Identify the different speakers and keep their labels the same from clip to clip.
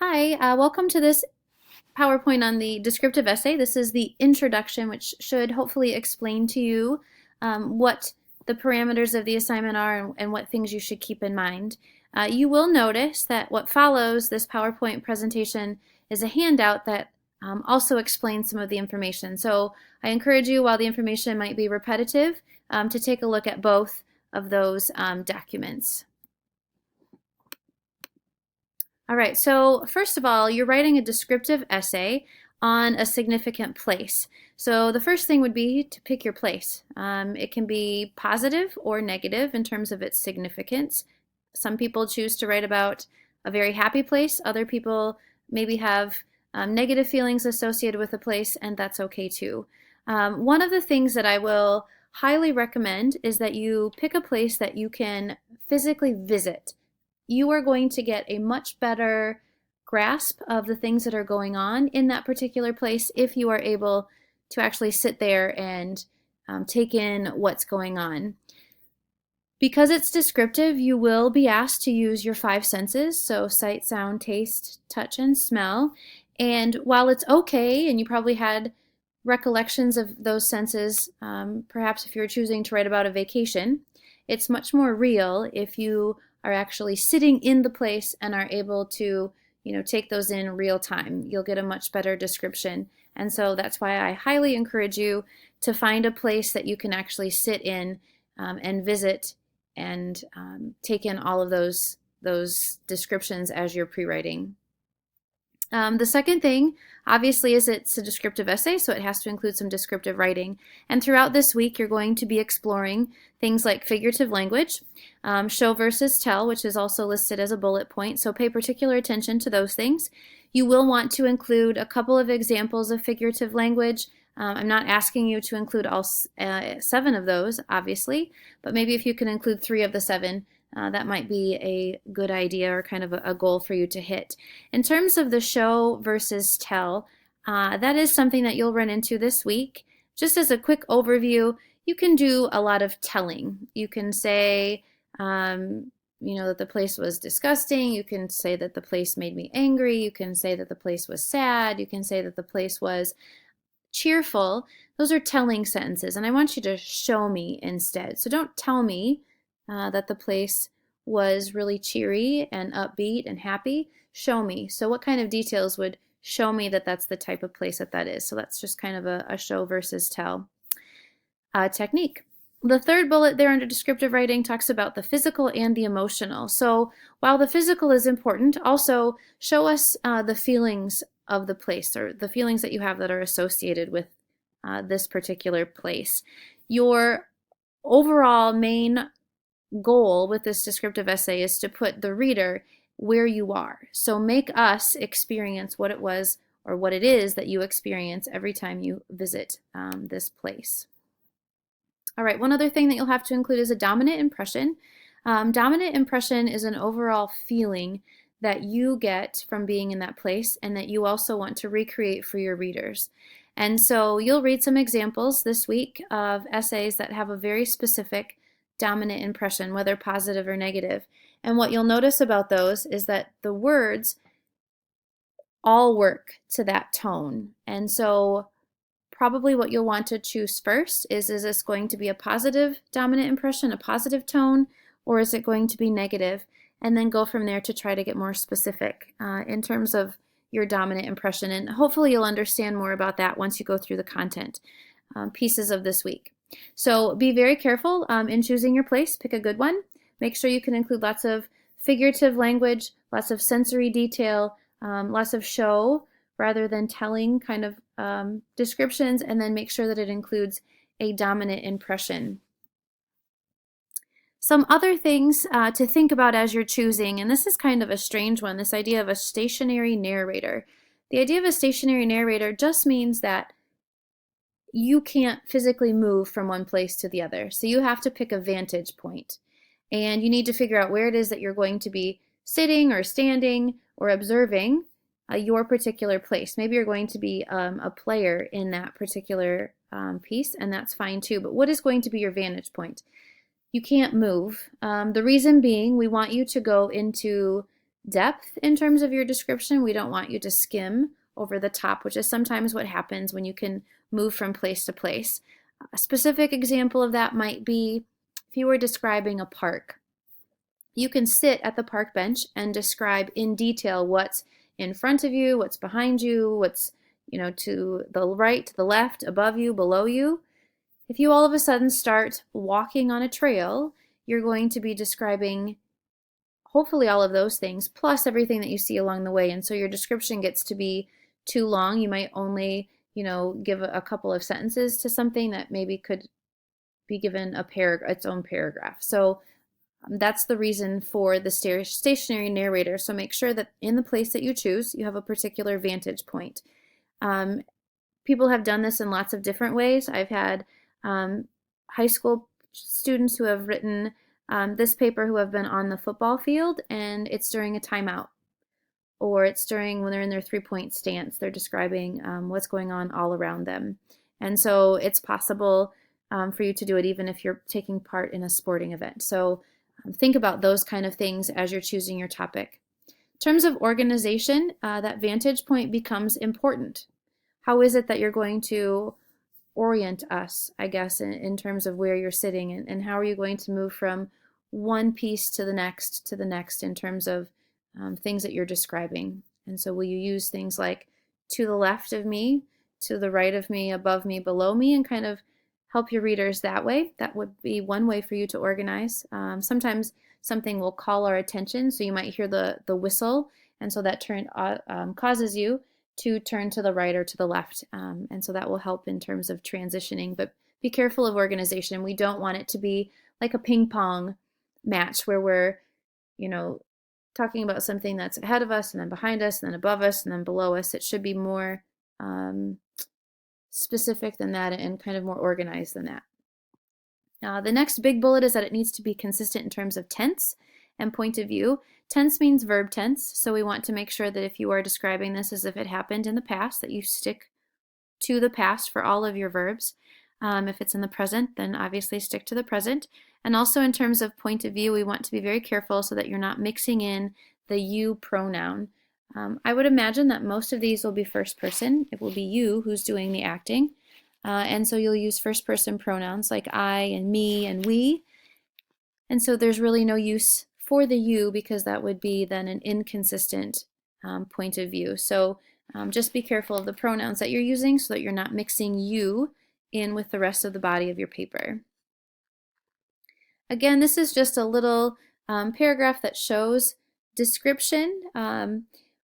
Speaker 1: Hi, welcome to this PowerPoint on the descriptive essay. This is the introduction, which should hopefully explain to you what the parameters of the assignment are and what things you should keep in mind. You will notice that what follows this PowerPoint presentation is a handout that also explains some of the information. So I encourage you, while the information might be repetitive, to take a look at both of those documents. All right, so first of all, you're writing a descriptive essay on a significant place. So the first thing would be to pick your place. It can be positive or negative in terms of its significance. Some people choose to write about a very happy place. Other people maybe have negative feelings associated with a place, and that's okay too. One of the things that I will highly recommend is that you pick a place that you can physically visit. You are going to get a much better grasp of the things that are going on in that particular place if you are able to actually sit there and take in what's going on. Because it's descriptive, you will be asked to use your five senses, so sight, sound, taste, touch, and smell. And while it's okay, and you probably had recollections of those senses, perhaps if you're choosing to write about a vacation, it's much more real if you are actually sitting in the place and are able to, take those in real time. You'll get a much better description. And so that's why I highly encourage you to find a place that you can actually sit in and visit and take in all of those descriptions as you're pre-writing. The second thing, obviously, is it's a descriptive essay, so it has to include some descriptive writing. And throughout this week, you're going to be exploring things like figurative language, show versus tell, which is also listed as a bullet point, so pay particular attention to those things. You will want to include a couple of examples of figurative language. I'm not asking you to include all 7 of those, obviously, but maybe if you can include 3 of the 7, that might be a good idea or kind of a goal for you to hit. In terms of the show versus tell, that is something that you'll run into this week. Just as a quick overview, you can do a lot of telling. You can say, that the place was disgusting. You can say that the place made me angry. You can say that the place was sad. You can say that the place was cheerful. Those are telling sentences, and I want you to show me instead. So don't tell me that the place was really cheery and upbeat and happy. Show me. So what kind of details would show me that that's the type of place that is? So that's just kind of a show versus tell technique. The third bullet there under descriptive writing talks about the physical and the emotional. So while the physical is important, also show us the feelings of the place or the feelings that you have that are associated with this particular place. Your overall main goal with this descriptive essay is to put the reader where you are. So make us experience what it was or what it is that you experience every time you visit this place. All right, one other thing that you'll have to include is a dominant impression. Dominant impression is an overall feeling that you get from being in that place and that you also want to recreate for your readers. And so you'll read some examples this week of essays that have a very specific dominant impression, whether positive or negative. And what you'll notice about those is that the words all work to that tone. And so probably what you'll want to choose first is this going to be a positive dominant impression, a positive tone, or is it going to be negative? And then go from there to try to get more specific in terms of your dominant impression. And hopefully you'll understand more about that once you go through the content pieces of this week. So be very careful in choosing your place. Pick a good one. Make sure you can include lots of figurative language, lots of sensory detail, lots of show rather than telling kind of descriptions, and then make sure that it includes a dominant impression. Some other things to think about as you're choosing, and this is kind of a strange one, this idea of a stationary narrator. The idea of a stationary narrator just means that you can't physically move from one place to the other. So you have to pick a vantage point. And you need to figure out where it is that you're going to be sitting or standing or observing your particular place. Maybe you're going to be a player in that particular piece, and that's fine too. But what is going to be your vantage point? You can't move. The reason being, we want you to go into depth in terms of your description. We don't want you to skim over the top, which is sometimes what happens when you can move from place to place. A specific example of that might be if you were describing a park. You can sit at the park bench and describe in detail what's in front of you, what's behind you, what's, to the right, to the left, above you, below you. If you all of a sudden start walking on a trail, you're going to be describing hopefully all of those things plus everything that you see along the way. And so your description gets to be too long. You might only, give a couple of sentences to something that maybe could be given its own paragraph. So that's the reason for the stationary narrator. So make sure that in the place that you choose, you have a particular vantage point. People have done this in lots of different ways. I've had high school students who have written this paper who have been on the football field, and it's during a timeout, or it's during when they're in their three-point stance. They're describing what's going on all around them. And so it's possible for you to do it even if you're taking part in a sporting event. So think about those kind of things as you're choosing your topic. In terms of organization, that vantage point becomes important. How is it that you're going to orient us, I guess, in terms of where you're sitting, and how are you going to move from one piece to the next in terms of things that you're describing? And so will you use things like to the left of me, to the right of me, above me, below me, and kind of help your readers that way? That would be one way for you to organize. Sometimes something will call our attention, so you might hear the whistle, and so that causes you to turn to the right or to the left. And so that will help in terms of transitioning, but be careful of organization. We don't want it to be like a ping pong match where we're, talking about something that's ahead of us and then behind us and then above us and then below us. It should be more specific than that and kind of more organized than that. The next big bullet is that it needs to be consistent in terms of tense and point of view. Tense means verb tense, so we want to make sure that if you are describing this as if it happened in the past, that you stick to the past for all of your verbs. If it's in the present, then obviously stick to the present. And also in terms of point of view, we want to be very careful so that you're not mixing in the you pronoun. I would imagine that most of these will be first person. It will be you who's doing the acting. And so you'll use first person pronouns like I and me and we. And so there's really no use for the you because that would be then an inconsistent point of view. So just be careful of the pronouns that you're using so that you're not mixing you in with the rest of the body of your paper. Again, this is just a little paragraph that shows description.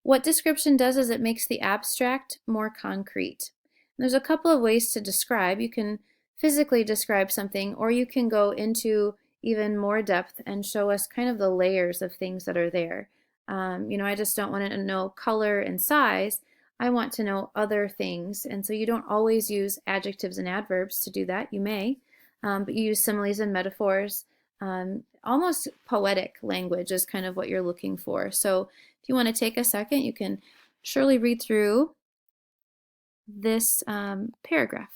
Speaker 1: What description does is it makes the abstract more concrete. And there's a couple of ways to describe. You can physically describe something, or you can go into even more depth and show us kind of the layers of things that are there. I just don't want to know color and size. I want to know other things. And so you don't always use adjectives and adverbs to do that. You may, but you use similes and metaphors. Almost poetic language is kind of what you're looking for. So if you want to take a second, you can surely read through this paragraph.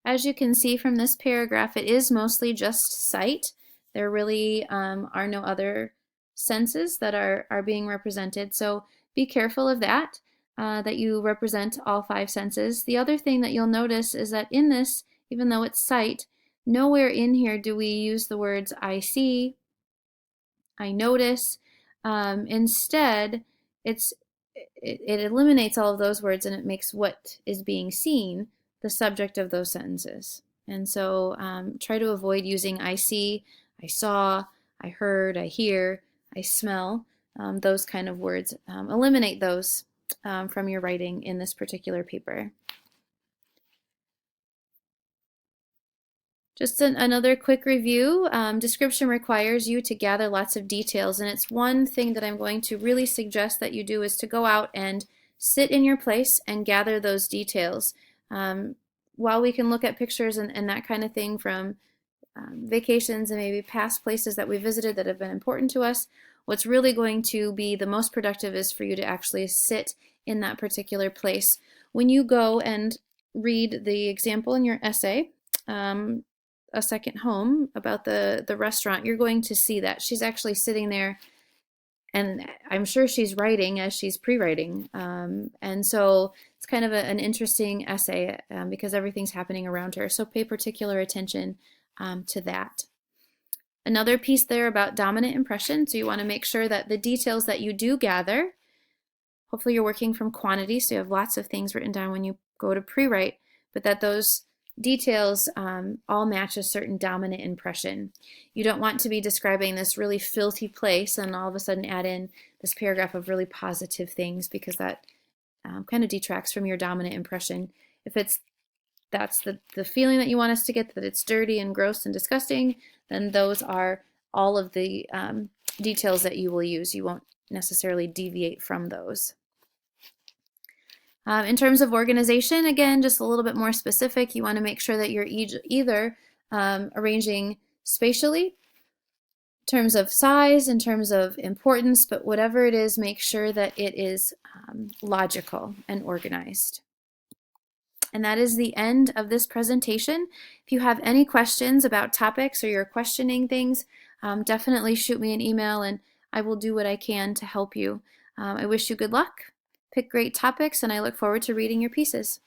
Speaker 1: As you can see from this paragraph, it is mostly just sight. There really are no other senses that are being represented. So be careful of that, that you represent all 5 senses. The other thing that you'll notice is that in this, even though it's sight, nowhere in here do we use the words I see, I notice. Instead, it eliminates all of those words and it makes what is being seen the subject of those sentences. And so try to avoid using I see, I saw, I heard, I hear, I smell, those kind of words. Eliminate those from your writing in this particular paper. Just another quick review. Description requires you to gather lots of details, and it's one thing that I'm going to really suggest that you do is to go out and sit in your place and gather those details. While we can look at pictures and that kind of thing from vacations and maybe past places that we visited that have been important to us, what's really going to be the most productive is for you to actually sit in that particular place. When you go and read the example in your essay, A Second Home, about the restaurant, you're going to see that she's actually sitting there, and I'm sure she's writing as she's pre-writing. And so it's kind of an interesting essay because everything's happening around her. So pay particular attention to that. Another piece there about dominant impression. So you want to make sure that the details that you do gather, hopefully you're working from quantity, so you have lots of things written down when you go to pre-write, but that those details all match a certain dominant impression. You don't want to be describing this really filthy place and all of a sudden add in this paragraph of really positive things, because that kind of detracts from your dominant impression. If that's the feeling that you want us to get, that it's dirty and gross and disgusting, then those are all of the details that you will use. You won't necessarily deviate from those. In terms of organization, again, just a little bit more specific, you want to make sure that you're either arranging spatially, in terms of size, in terms of importance, but whatever it is, make sure that it is logical and organized. And that is the end of this presentation. If you have any questions about topics or you're questioning things, definitely shoot me an email and I will do what I can to help you. I wish you good luck. Pick great topics, and I look forward to reading your pieces.